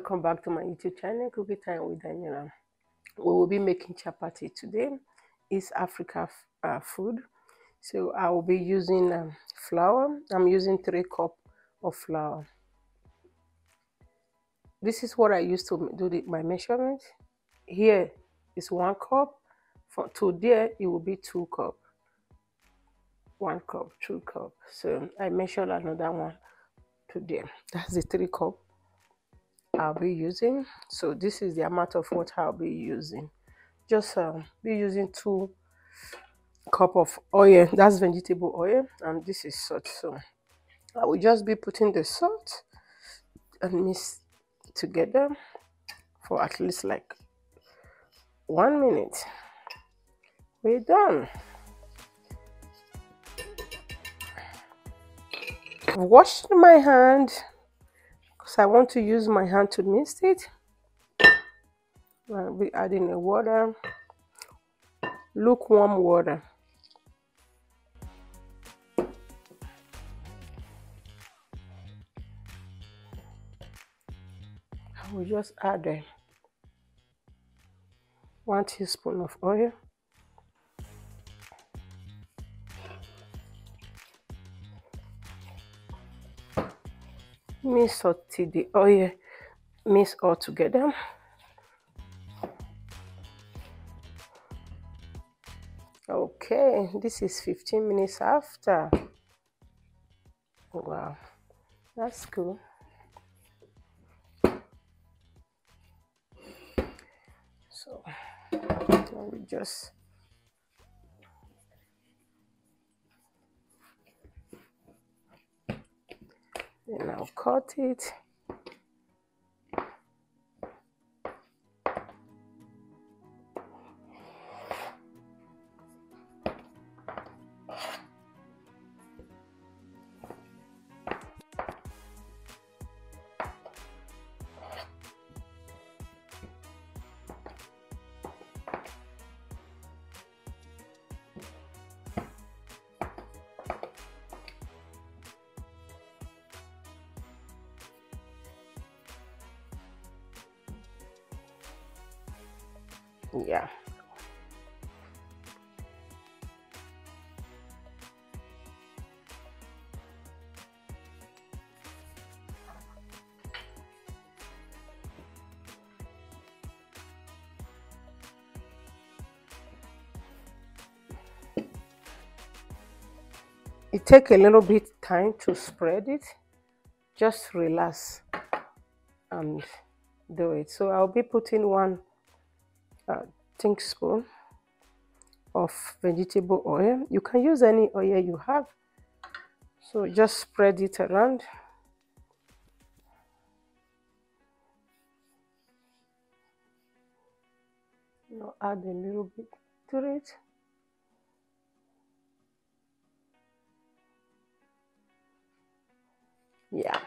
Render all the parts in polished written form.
welcome back to my YouTube channel, Cookie Time with Daniela. We will be making chapati today. It's Africa food. So I will be using flour. I'm using 3 cups of flour. This is what I used to do my measurement. Here is 1 cup. To there, it will be 2 cups. 1 cup, 2 cups. So I measured another one to there. That's the 3 cups I'll be using. So this is the amount of water I'll be using. Just be using 2 cups of oil. That's vegetable oil, and this is salt. So I will just be putting the salt and mix together for at least like 1 minute. We're done. I've washed my hand because I want to use my hand to mix it. I'll be adding the water, lukewarm water. I will just add 1 teaspoon of oil. Mix till the oil mix all together. Okay, this is 15 minutes after. Wow, that's cool. So we just then I'll cut it. Yeah. It takes a little bit time to spread it. Just relax and do it. So I'll be putting 1 teaspoon of vegetable oil. You can use any oil you have. So just spread it around. Now add a little bit to it. Yeah.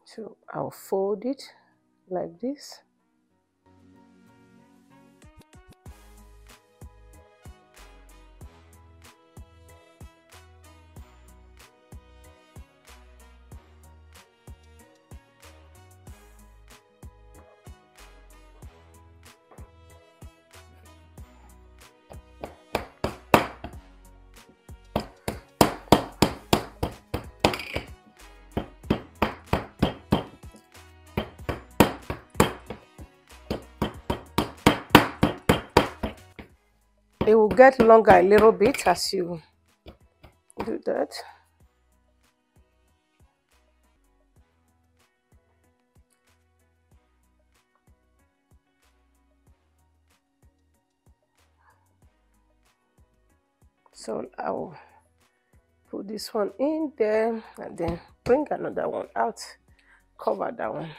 So I'll fold it like this. It will get longer a little bit as you do that. So I'll put this one in there and then bring another one out, cover that one.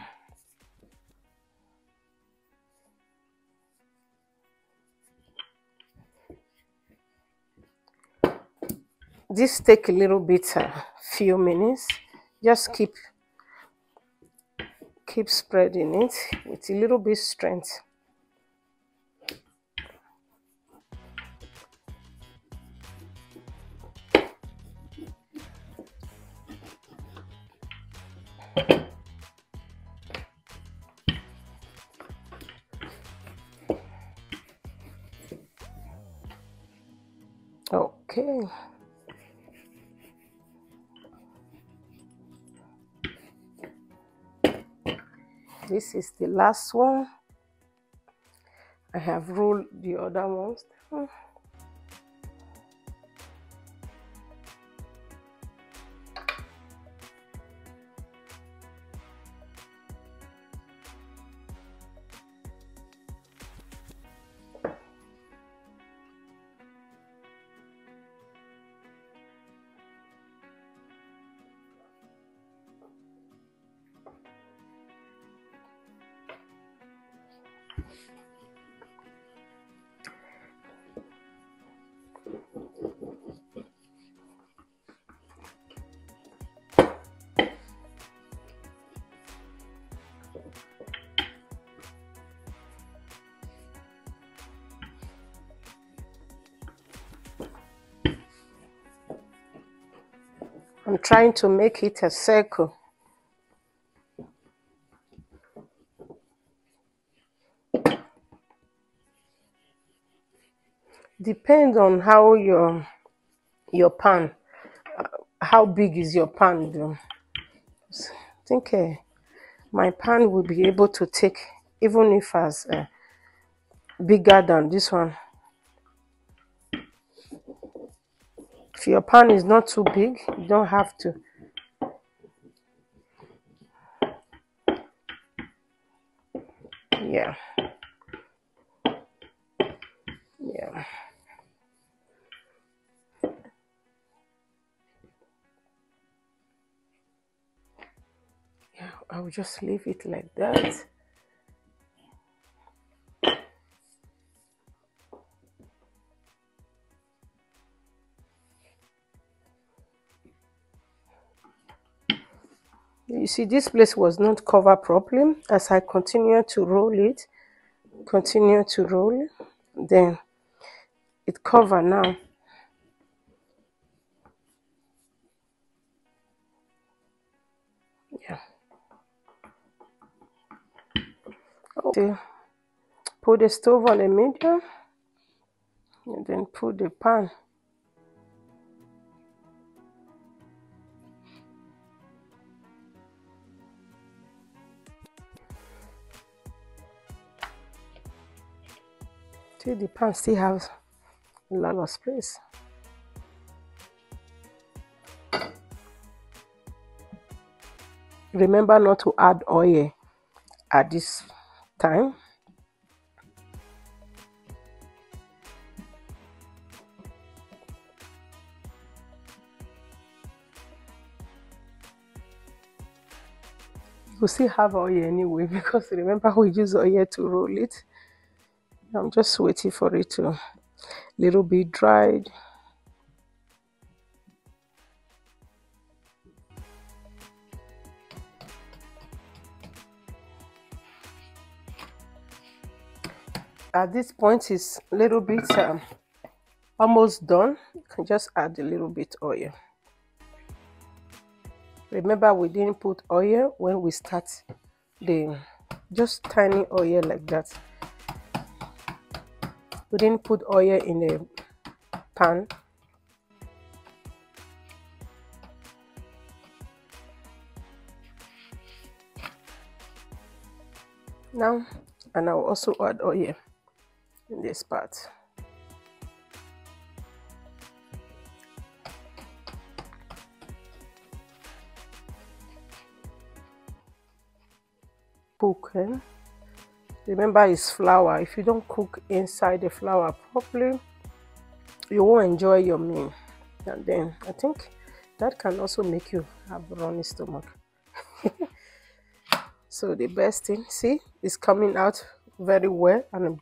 This take a little bit, few minutes. Just keep spreading it with a little bit strength. Okay. This is the last one. I have rolled the other ones. I'm trying to make it a circle. Depends on how your pan, how big is your pan though. I think my pan will be able to take, even if as bigger than this one. If your pan is not too big, you don't have to. Yeah. Yeah. Yeah, I will just leave it like that. You see, this place was not covered properly. As I continue to roll it, then it cover now. Yeah. Okay. Put the stove on the medium and then put the pan. See, the pan still has a lot of space. Remember not to add oil at this time. You still have oil anyway, because remember we use oil to roll it. I'm just waiting for it to little bit dried. At this point, it's a little bit almost done. You can just add a little bit oil. Remember, we didn't put oil when we start the, just tiny oil like that. We didn't put oil in the pan. Now, and I'll also add oil in this part. Cook. Remember, it's flour. If you don't cook inside the flour properly, you won't enjoy your meal. And then I think that can also make you have runny stomach. So the best thing, see, is coming out very well. And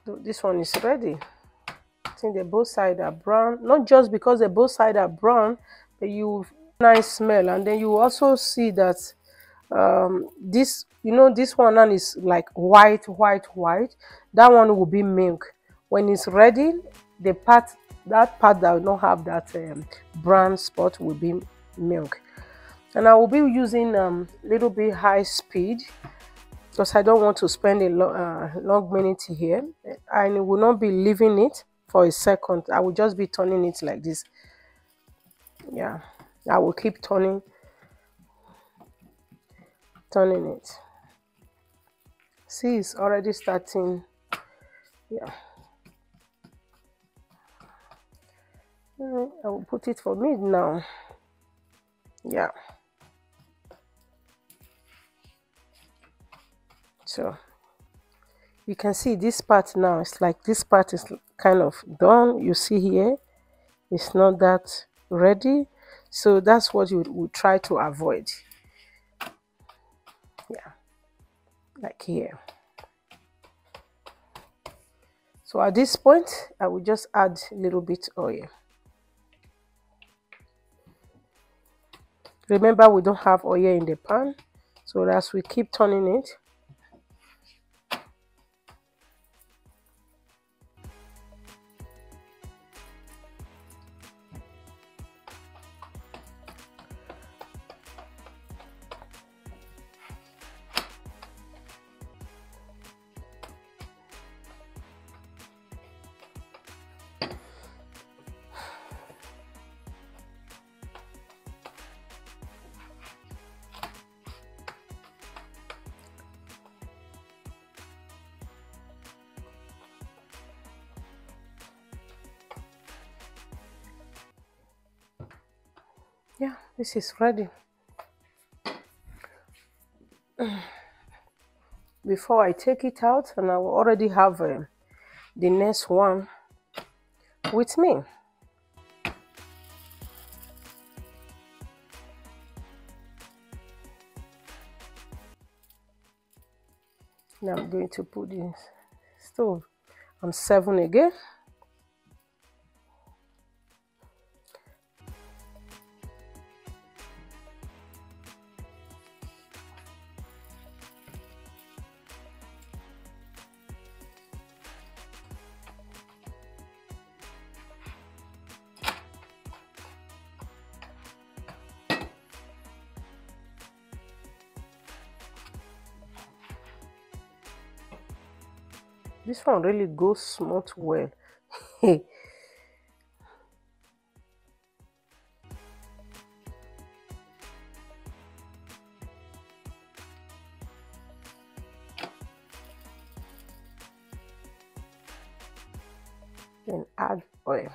so this one is ready. I think the both sides are brown. Not just because the both sides are brown, but you nice smell. And then you also see that this, you know, this one is like white. That one will be milk. When it's ready, that part that will not have that brown spot will be milk. And I will be using little bit high speed because I don't want to spend a long minute here. I will not be leaving it for a second. I will just be turning it like this. Yeah, I will keep turning it. See, it's already starting. Yeah, I will put it for mid now. Yeah, so you can see this part now. It's like this part is kind of done. You see here, it's not that ready, so that's what you would try to avoid. Yeah, like here. So at this point, I will just add a little bit oil. Remember, we don't have oil in the pan, so as we keep turning it, yeah, this is ready. Before I take it out, and I will already have the next one with me. Now I'm going to put this stove on 7 again. This one really goes smooth well. Then add oil.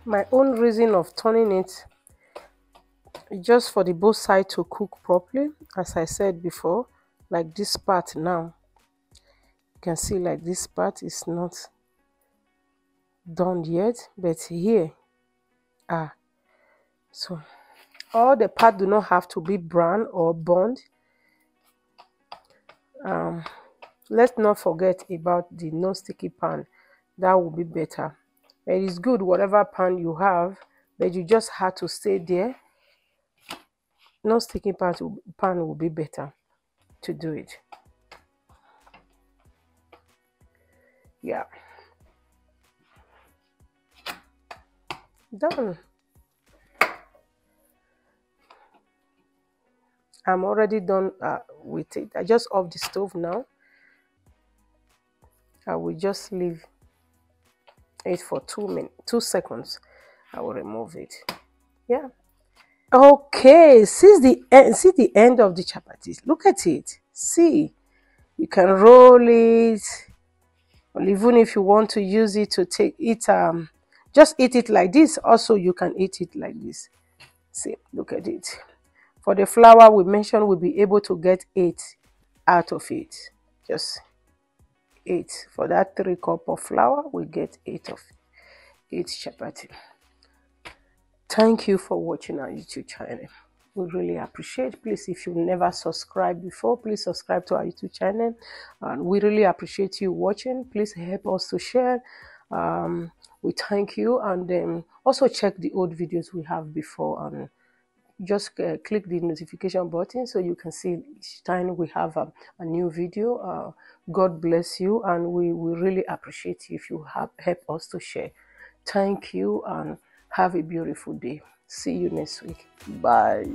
My own reason of turning it just for the both sides to cook properly, as I said before. Like this part now, you can see like this part is not done yet, but here so all the part do not have to be brown or burned. Let's not forget about the non-sticky pan. That will be better. It is good whatever pan you have, but you just have to stay there. Non-sticky pan will be better to do it. Yeah, done. I'm already done with it. I just off the stove now. I will just leave it for 2 seconds. I will remove it. Yeah. Okay, see the end of the chapatis. Look at it. See, you can roll it, or even if you want to use it to take it, just eat it like this. Also, you can eat it like this. See, look at it. For the flour we mentioned, we'll be able to get 8 out of it. Just 8. For that 3 cups of flour, we get 8 chapati. Thank you for watching our YouTube channel. We really appreciate. Please, if you've never subscribed before, please subscribe to our YouTube channel. And we really appreciate you watching. Please help us to share. We thank you. And also check the old videos we have before. And just click the notification button so you can see each time we have a new video. God bless you. And we really appreciate you if you help us to share. Thank you and have a beautiful day. See you next week. Bye.